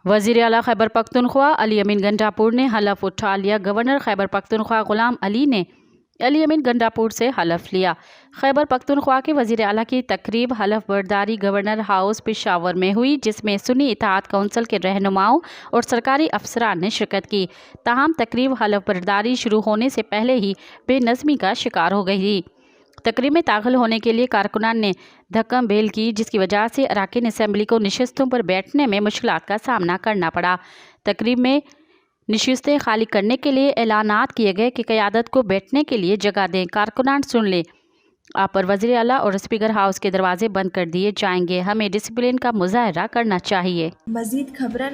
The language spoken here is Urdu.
وزیر اعلیٰ خیبر پختونخوا علی امین گنڈاپور نے حلف اٹھا لیا۔ گورنر خیبر پختونخوا غلام علی نے علی امین گنڈاپور سے حلف لیا۔ خیبر پختونخوا کے وزیر اعلیٰ کی تقریب حلف برداری گورنر ہاؤس پشاور میں ہوئی، جس میں سنی اتحاد کونسل کے رہنماؤں اور سرکاری افسران نے شرکت کی۔ تاہم تقریب حلف برداری شروع ہونے سے پہلے ہی بے نظمی کا شکار ہو گئی تھی۔ تقریب میں داخل ہونے کے لیے کارکنان نے دھکم بیل کی، جس کی وجہ سے اراکین اسمبلی کو نشستوں پر بیٹھنے میں مشکلات کا سامنا کرنا پڑا۔ تقریب میں نشستیں خالی کرنے کے لیے اعلانات کیے گئے کہ قیادت کو بیٹھنے کے لیے جگہ دیں، کارکنان سن لیں، آپ پر وزیر اعلیٰ اور اسپیکر ہاؤس کے دروازے بند کر دیے جائیں گے، ہمیں ڈسپلن کا مظاہرہ کرنا چاہیے۔ مزید خبرن